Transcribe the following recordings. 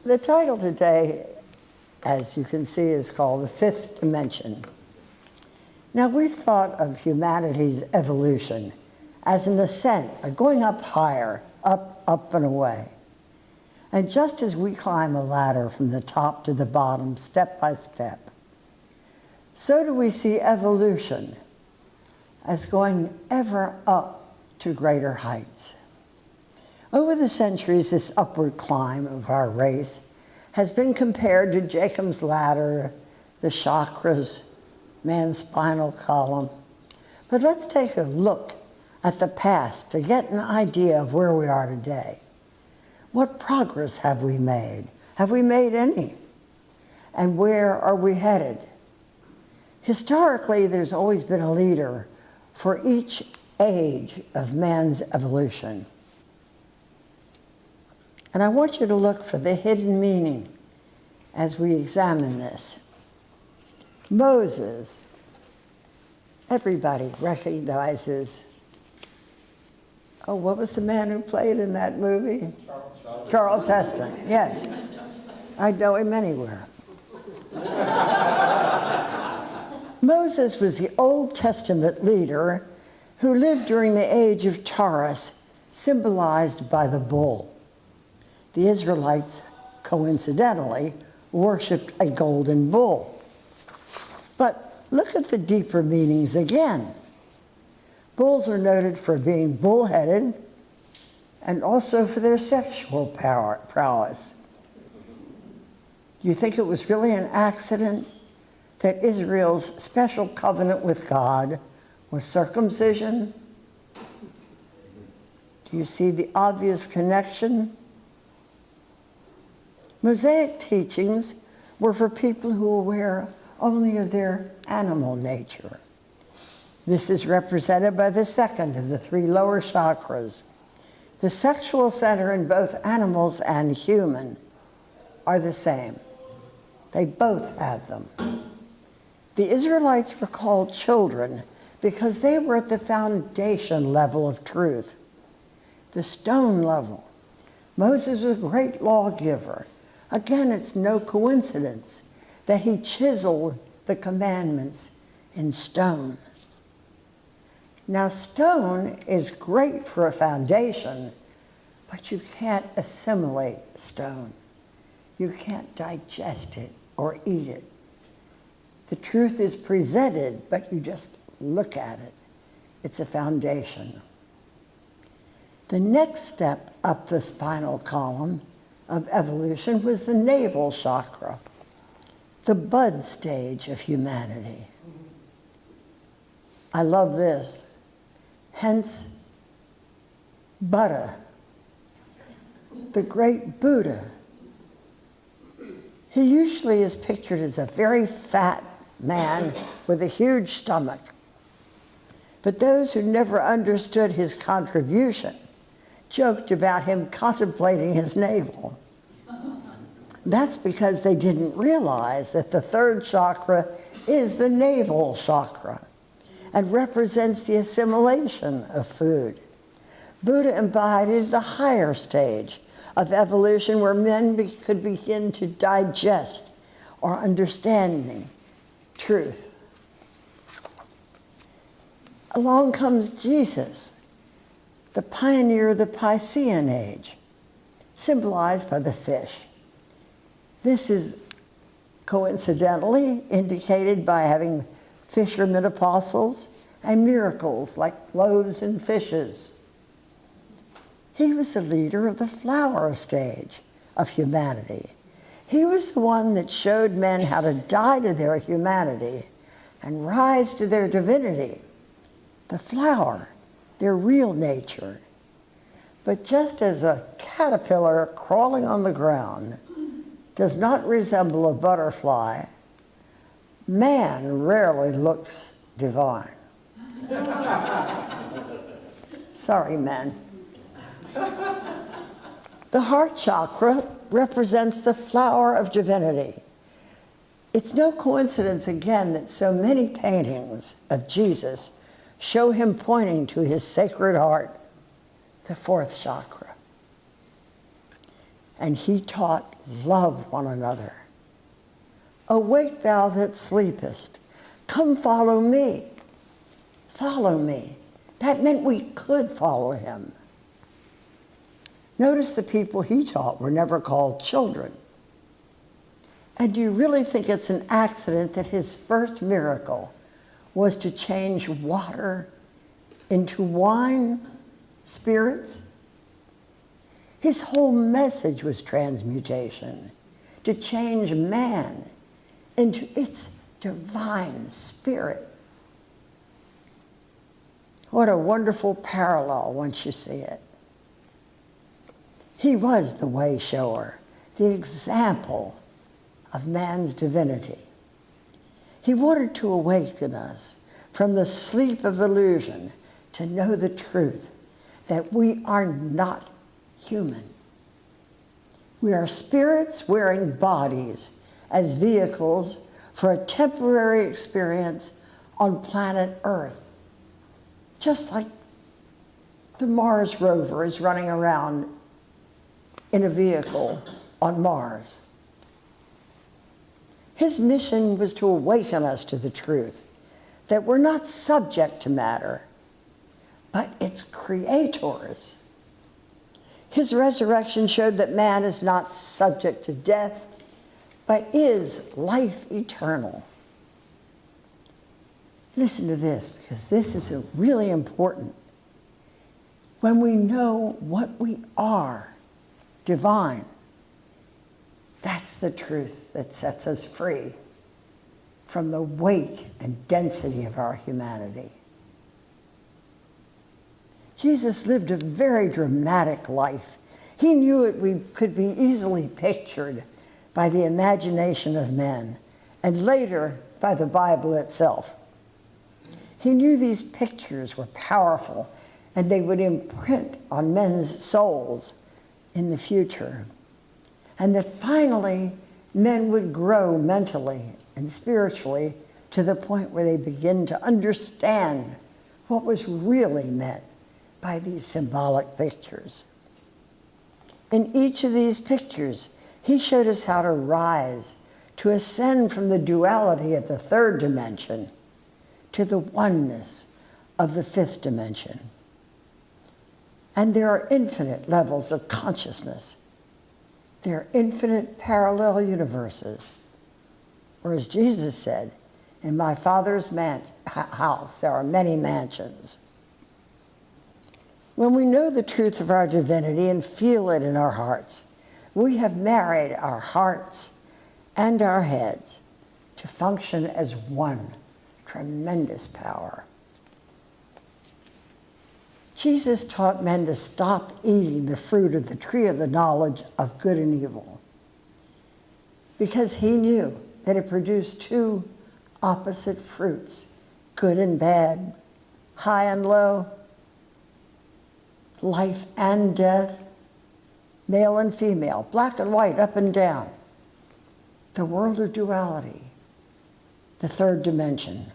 The title today, as you can see, is called The Fifth Dimension. Now, we've thought of humanity's evolution as an ascent, a going up higher, up and away. And just as we climb a ladder from the top to the bottom, step by step, so do we see evolution as going ever up to greater heights. Over the centuries, this upward climb of our race has been compared to Jacob's ladder, the chakras, man's spinal column. But let's take a look at the past to get an idea of where we are today. What progress have we made? Have we made any? And where are we headed? Historically, there's always been a leader for each age of man's evolution. And I want you to look for the hidden meaning as we examine this. Moses, everybody recognizes. Oh, what was the man who played in that movie? Charles Heston, yes. I'd know him anywhere. Moses was the Old Testament leader who lived during the age of Taurus, symbolized by the bull. The Israelites, coincidentally, worshipped a golden bull. But look at the deeper meanings again. Bulls are noted for being bull-headed and also for their sexual prowess. Do you think it was really an accident that Israel's special covenant with God was circumcision? Do you see the obvious connection? Mosaic teachings were for people who were aware only of their animal nature. This is represented by the second of the three lower chakras. The sexual center in both animals and human are the same. They both have them. The Israelites were called children because they were at the foundation level of truth, the stone level. Moses was a great lawgiver. Again, it's no coincidence that he chiseled the commandments in stone. Now, stone is great for a foundation, but you can't assimilate stone. You can't digest it or eat it. The truth is presented, but you just look at it. It's a foundation. The next step up the spinal column of evolution was the navel chakra, the bud stage of humanity. I love this. Hence, Buddha, the great Buddha. He usually is pictured as a very fat man with a huge stomach. But those who never understood his contribution joked about him contemplating his navel. That's because they didn't realize that the third chakra is the navel chakra and represents the assimilation of food. Buddha embodied the higher stage of evolution where men could begin to digest or understanding truth. Along comes Jesus, the pioneer of the Piscean age, symbolized by the fish. This is coincidentally indicated by having fishermen apostles and miracles like loaves and fishes. He was the leader of the flower stage of humanity. He was the one that showed men how to die to their humanity and rise to their divinity, the flower, their real nature. But just as a caterpillar crawling on the ground does not resemble a butterfly, man rarely looks divine. Sorry, men. The heart chakra represents the flower of divinity. It's no coincidence, again, that so many paintings of Jesus show him pointing to his sacred heart, the fourth chakra. and he taught, love one another. Awake thou that sleepest, come follow me. Follow me. That meant we could follow him. Notice the people he taught were never called children. And do you really think it's an accident that his first miracle was to change water into wine, spirits? His whole message was transmutation, to change man into its divine spirit. What a wonderful parallel once you see it. He was the way shower, the example of man's divinity. He wanted to awaken us from the sleep of illusion to know the truth that we are not human. We are spirits wearing bodies as vehicles for a temporary experience on planet Earth. Just like the Mars rover is running around in a vehicle on Mars. His mission was to awaken us to the truth that we're not subject to matter, but its creators. His resurrection showed that man is not subject to death, but is life eternal. Listen to this, because this is really important. When we know what we are, divine, that's the truth that sets us free from the weight and density of our humanity. Jesus lived a very dramatic life. He knew it could be easily pictured by the imagination of men, and later by the Bible itself. He knew these pictures were powerful, and they would imprint on men's souls in the future. And that finally, men would grow mentally and spiritually to the point where they begin to understand what was really meant by these symbolic pictures. In each of these pictures, he showed us how to rise, to ascend from the duality of the third dimension to the oneness of the fifth dimension. And there are infinite levels of consciousness. There are infinite parallel universes. Or as Jesus said, in my Father's house there are many mansions. When we know the truth of our divinity and feel it in our hearts, we have married our hearts and our heads to function as one tremendous power. Jesus taught men to stop eating the fruit of the tree of the knowledge of good and evil, because he knew that it produced two opposite fruits, good and bad, high and low, life and death, male and female, black and white, up and down. The world of duality, the third dimension.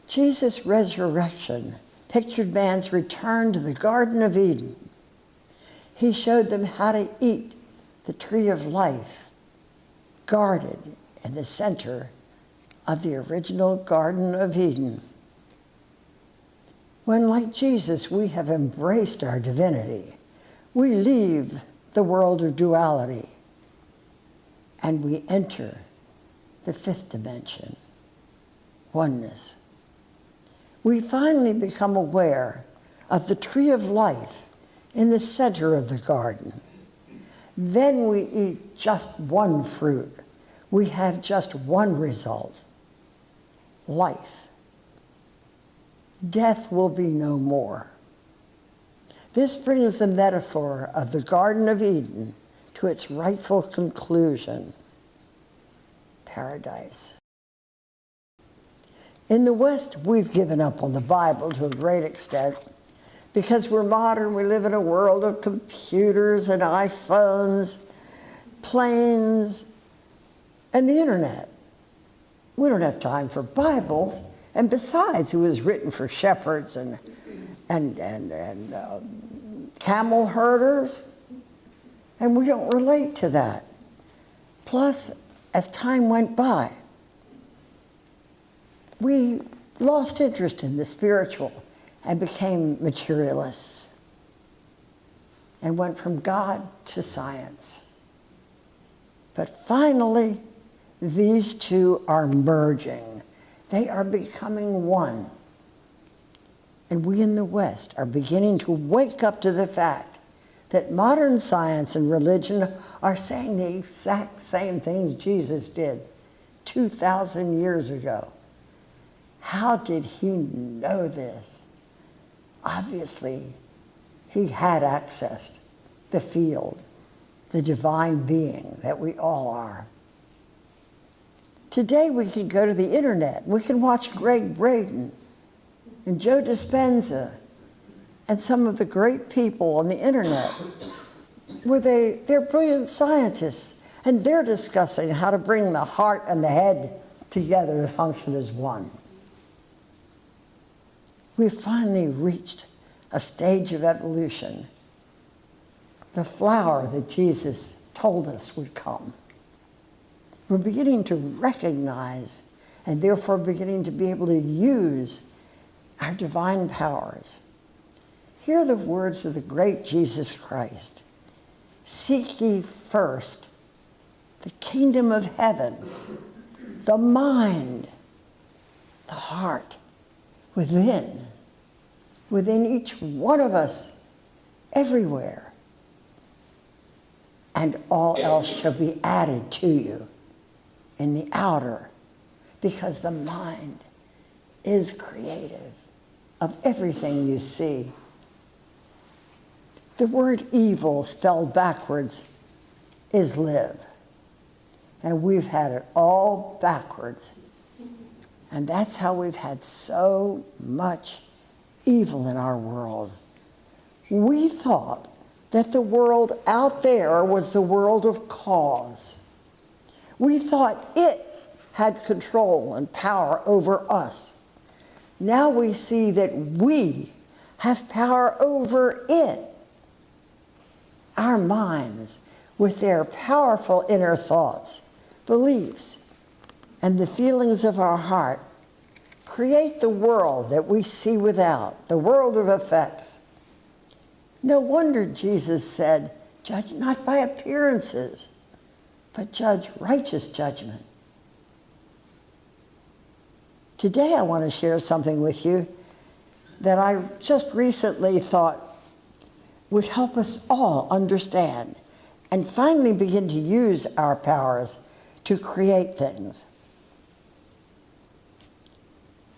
Jesus' resurrection pictured man's return to the Garden of Eden. He showed them how to eat the tree of life, guarded in the center of the original Garden of Eden. When, like Jesus, we have embraced our divinity, we leave the world of duality and we enter the fifth dimension, oneness. We finally become aware of the tree of life in the center of the garden. Then we eat just one fruit. We have just one result, life. Death will be no more. This brings the metaphor of the Garden of Eden to its rightful conclusion, paradise. In the West, we've given up on the Bible to a great extent because we're modern. We live in a world of computers and iPhones, planes, and the internet. We don't have time for Bibles. And besides, it was written for shepherds and camel herders. And we don't relate to that. Plus, as time went by, we lost interest in the spiritual and became materialists and went from God to science. But finally, these two are merging. They are becoming one. And we in the West are beginning to wake up to the fact that modern science and religion are saying the exact same things Jesus did 2,000 years ago. How did he know this? Obviously, he had accessed the field, the divine being that we all are. Today we can go to the internet. We can watch Greg Braden and Joe Dispenza and some of the great people on the internet where they're brilliant scientists, and they're discussing how to bring the heart and the head together to function as one. We've finally reached a stage of evolution, the flower that Jesus told us would come. We're beginning to recognize and therefore beginning to be able to use our divine powers. Hear the words of the great Jesus Christ. Seek ye first the kingdom of heaven, the mind, the heart, within each one of us, everywhere. And all else shall be added to you in the outer, because the mind is creative of everything you see. The word evil spelled backwards is live. And we've had it all backwards. And that's how we've had so much evil in our world. We thought that the world out there was the world of cause. We thought it had control and power over us. Now we see that we have power over it. Our minds, with their powerful inner thoughts, beliefs, and the feelings of our heart, create the world that we see without, the world of effects. No wonder Jesus said, "Judge not by appearances, but judge righteous judgment." Today I want to share something with you that I just recently thought would help us all understand and finally begin to use our powers to create things.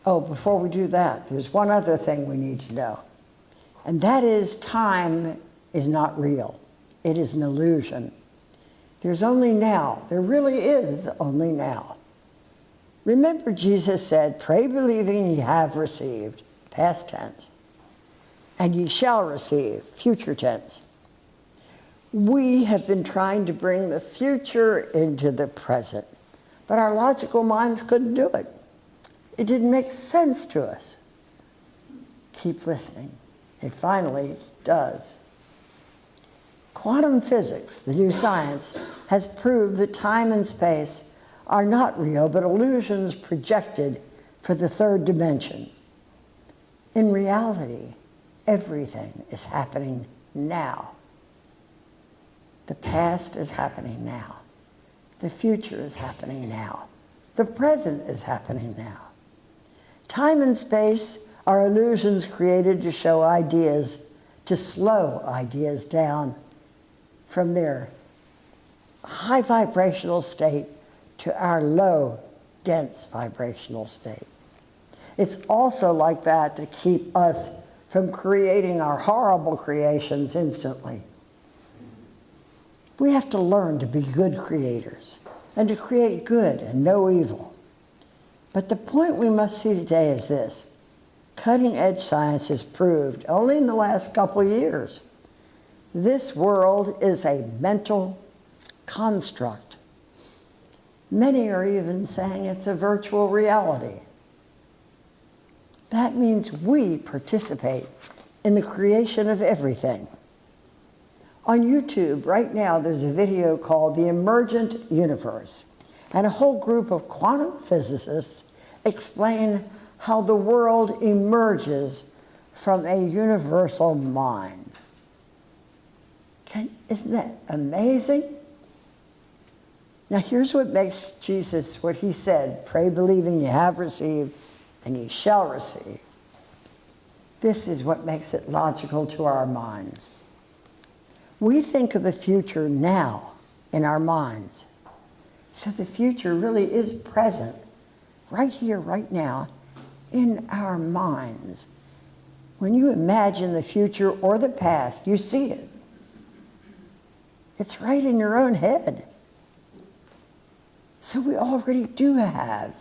Oh, before we do that, there's one other thing we need to know, and that is time is not real. It is an illusion. There's only now. There really is only now. Remember, Jesus said, "Pray believing ye have received," past tense, "and ye shall receive," future tense. We have been trying to bring the future into the present, but our logical minds couldn't do it. It didn't make sense to us. Keep listening. It finally does. Quantum physics, the new science, has proved that time and space are not real, but illusions projected for the third dimension. In reality, everything is happening now. The past is happening now. The future is happening now. The present is happening now. Time and space are illusions created to show ideas, to slow ideas down from their high vibrational state to our low, dense vibrational state. It's also like that to keep us from creating our horrible creations instantly. We have to learn to be good creators and to create good and no evil. But the point we must see today is this. Cutting-edge science has proved, only in the last couple of years, this world is a mental construct. Many are even saying it's a virtual reality. That means we participate in the creation of everything. On YouTube, right now, there's a video called The Emergent Universe, and a whole group of quantum physicists explain how the world emerges from a universal mind. Isn't that amazing? Now here's what makes Jesus, what he said, pray believing you have received and you shall receive. This is what makes it logical to our minds. We think of the future now in our minds. So the future really is present right here, right now, in our minds. When you imagine the future or the past, you see it. It's right in your own head. So we already do have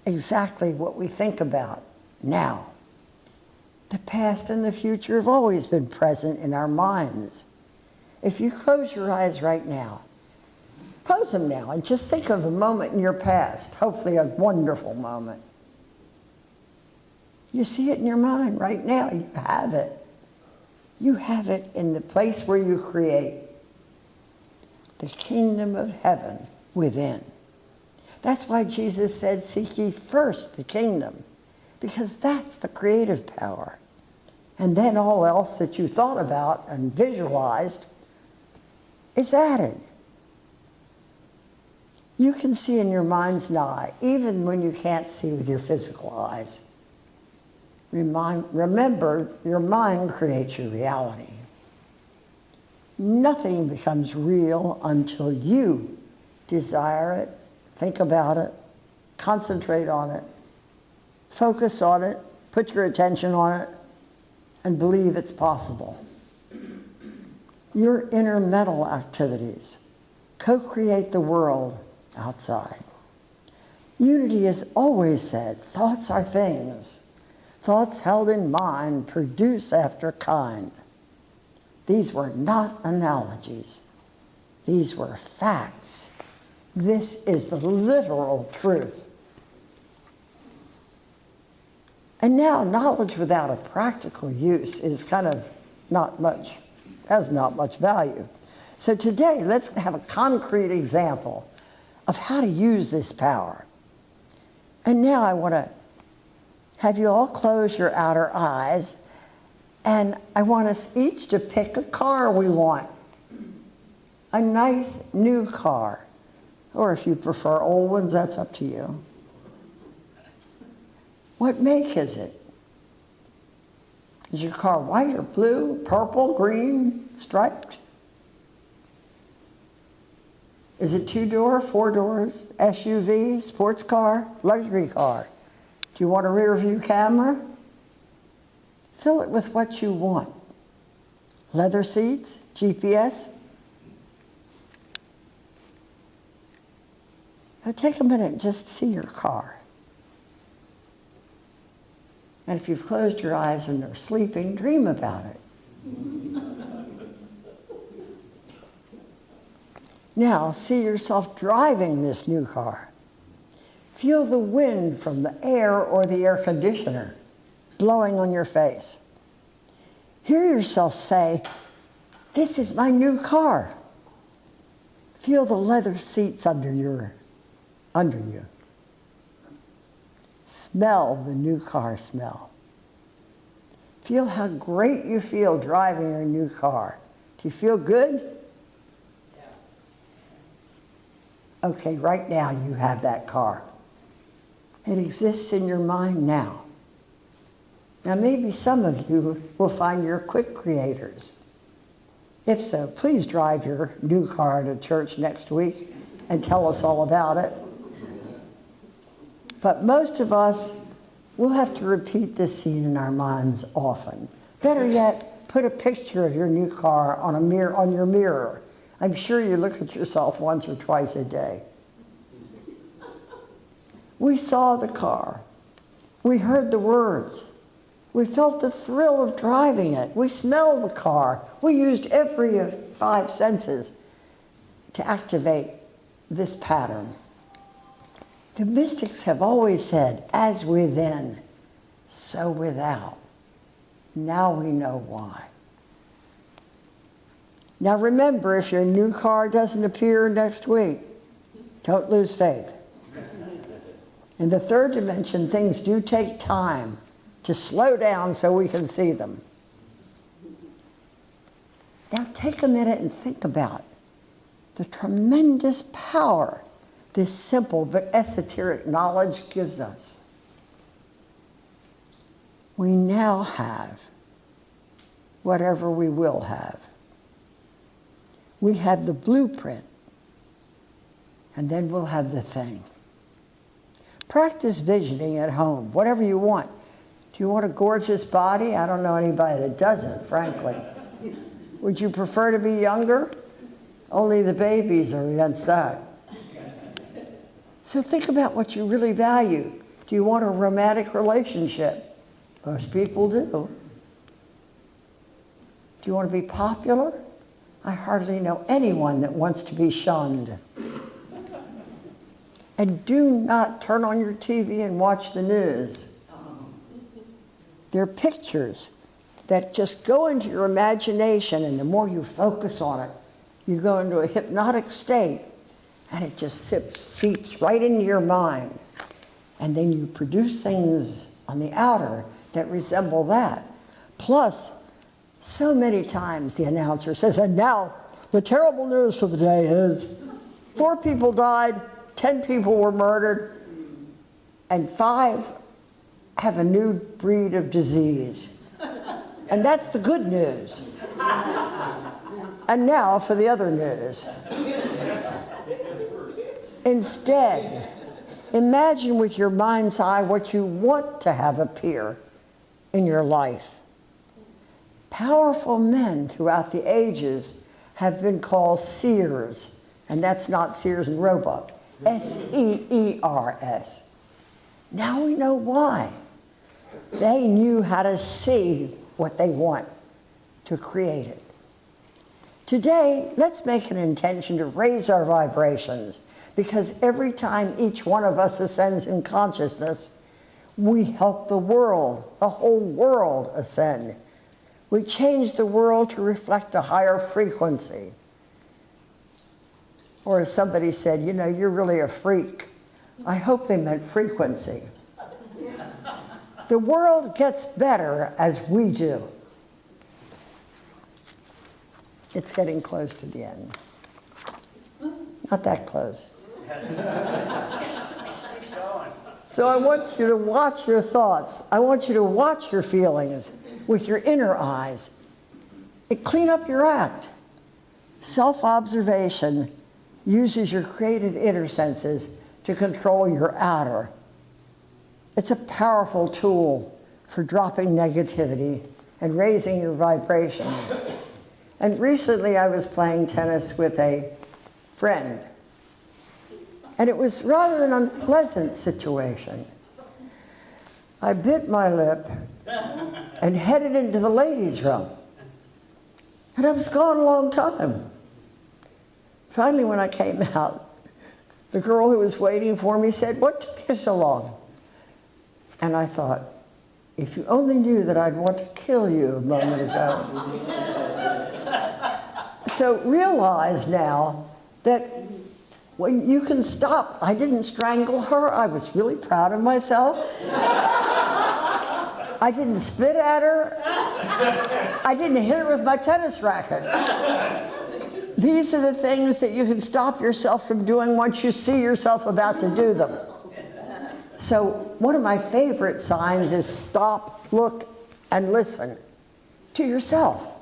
exactly what we think about now. The past and the future have always been present in our minds. If you close your eyes right now, close them now and just think of a moment in your past, hopefully a wonderful moment. You see it in your mind right now. You have it. You have it in the place where you create. The kingdom of heaven within. That's why Jesus said, seek ye first the kingdom, because that's the creative power. And then all else that you thought about and visualized is added. You can see in your mind's eye, even when you can't see with your physical eyes. Remember, your mind creates your reality. Nothing becomes real until you desire it, think about it, concentrate on it, focus on it, put your attention on it, and believe it's possible. Your inner mental activities co-create the world outside. Unity has always said, thoughts are things. Thoughts held in mind produce after kind. These were not analogies. These were facts. This is the literal truth. And now, knowledge without a practical use is kind of has not much value. So today, let's have a concrete example of how to use this power. And now I want to have you all close your outer eyes, and I want us each to pick a car we want. A nice new car. Or if you prefer old ones, that's up to you. What make is it? Is your car white or blue, purple, green, striped? Is it 2-door, 4 doors, SUV, sports car, luxury car? Do you want a rear view camera? Fill it with what you want. Leather seats, GPS. Now take a minute and just see your car. And if you've closed your eyes and are sleeping, dream about it. Now, see yourself driving this new car. Feel the wind from the air or the air conditioner blowing on your face. Hear yourself say, "This is my new car." Feel the leather seats under you. Smell the new car smell. Feel how great you feel driving your new car. Do you feel good? Yeah. Okay, right now you have that car. It exists in your mind now. Now maybe some of you will find you're quick creators. If so, please drive your new car to church next week and tell us all about it. But most of us will have to repeat this scene in our minds often. Better yet, put a picture of your new car on your mirror. I'm sure you look at yourself once or twice a day. We saw the car. We heard the words. We felt the thrill of driving it. We smelled the car. We used every of 5 senses to activate this pattern. The mystics have always said, as within, so without. Now we know why. Now remember, if your new car doesn't appear next week, don't lose faith. In the third dimension, things do take time to slow down so we can see them. Now take a minute and think about the tremendous power this simple but esoteric knowledge gives us. We now have whatever we will have. We have the blueprint, and then we'll have the thing. Practice visioning at home, whatever you want. Do you want a gorgeous body? I don't know anybody that doesn't, frankly. Would you prefer to be younger? Only the babies are against that. So think about what you really value. Do you want a romantic relationship? Most people do. Do you want to be popular? I hardly know anyone that wants to be shunned. And do not turn on your TV and watch the news. They're pictures that just go into your imagination, and the more you focus on it, you go into a hypnotic state, and it just seeps right into your mind. And then you produce things on the outer that resemble that. Plus, so many times the announcer says, and now the terrible news for the day is 4 people died, 10 people were murdered, and 5 have a new breed of disease. And that's the good news. And now for the other news. Instead, imagine with your mind's eye what you want to have appear in your life. Powerful men throughout the ages have been called seers, and that's not Sears and Roebuck. S-E-E-R-S. Now we know why. They knew how to see what they want to create it. Today, let's make an intention to raise our vibrations, because every time each one of us ascends in consciousness, we help the world, the whole world, ascend. We change the world to reflect a higher frequency. Or as somebody said, you know, you're really a freak. I hope they meant frequency. The world gets better as we do. It's getting close to the end. Not that close. So I want you to watch your thoughts. I want you to watch your feelings with your inner eyes. And clean up your act. Self-observation uses your creative inner senses to control your outer. It's a powerful tool for dropping negativity and raising your vibration. And recently I was playing tennis with a friend. And it was rather an unpleasant situation. I bit my lip and headed into the ladies' room. And I was gone a long time. Finally, when I came out, the girl who was waiting for me said, "What took you so long?" And I thought, if you only knew that I'd want to kill you a moment ago. So realize now that when you can stop. I didn't strangle her. I was really proud of myself. I didn't spit at her. I didn't hit her with my tennis racket. These are the things that you can stop yourself from doing once you see yourself about to do them. So one of my favorite signs is stop, look, and listen to yourself.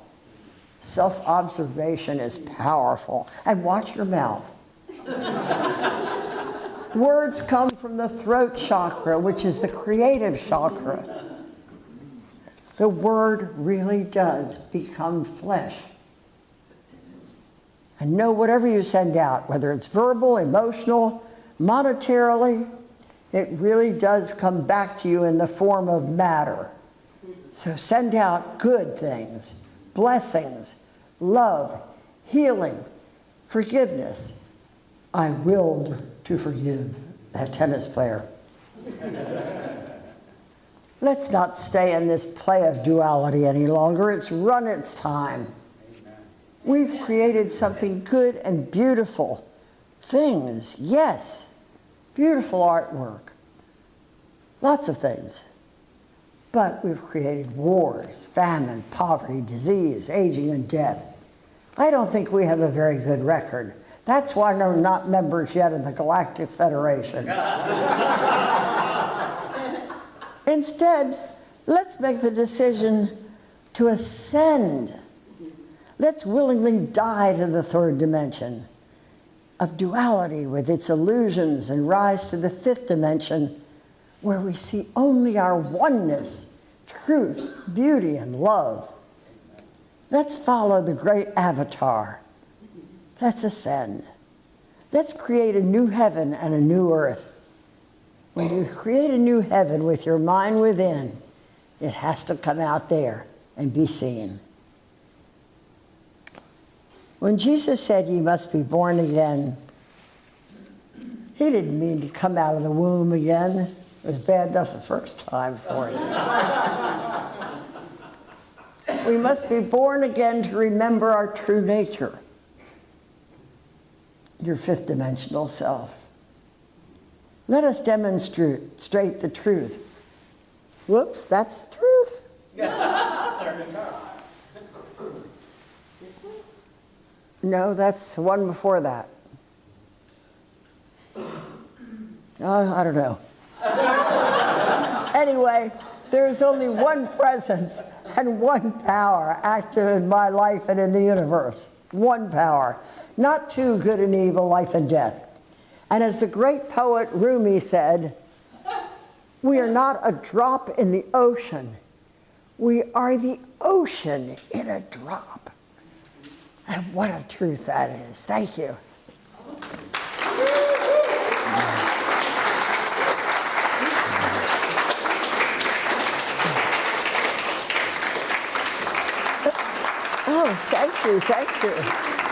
Self-observation is powerful. And watch your mouth. Words come from the throat chakra, which is the creative chakra. The word really does become flesh. And know whatever you send out, whether it's verbal, emotional, monetarily, it really does come back to you in the form of matter. So send out good things, blessings, love, healing, forgiveness. I willed to forgive that tennis player. Let's not stay in this play of duality any longer. It's run its time. We've created something good and beautiful. Things, yes. Beautiful artwork. Lots of things. But we've created wars, famine, poverty, disease, aging, and death. I don't think we have a very good record. That's why we're not members yet of the Galactic Federation. Instead, let's make the decision to ascend. Let's willingly die to the third dimension of duality with its illusions and rise to the fifth dimension where we see only our oneness, truth, beauty, and love. Let's follow the great avatar. Let's ascend. Let's create a new heaven and a new earth. When you create a new heaven with your mind within, it has to come out there and be seen. When Jesus said you must be born again, he didn't mean to come out of the womb again. It was bad enough the first time for you. We must be born again to remember our true nature, your fifth dimensional self. Let us demonstrate the truth. Whoops, that's the truth. No, that's the one before that. Oh, I don't know. Anyway, there is only one presence and one power active in my life and in the universe. One power. Not two, good and evil, life and death. And as the great poet Rumi said, we are not a drop in the ocean. We are the ocean in a drop. And what a truth that is. Thank you. Oh, thank you, thank you.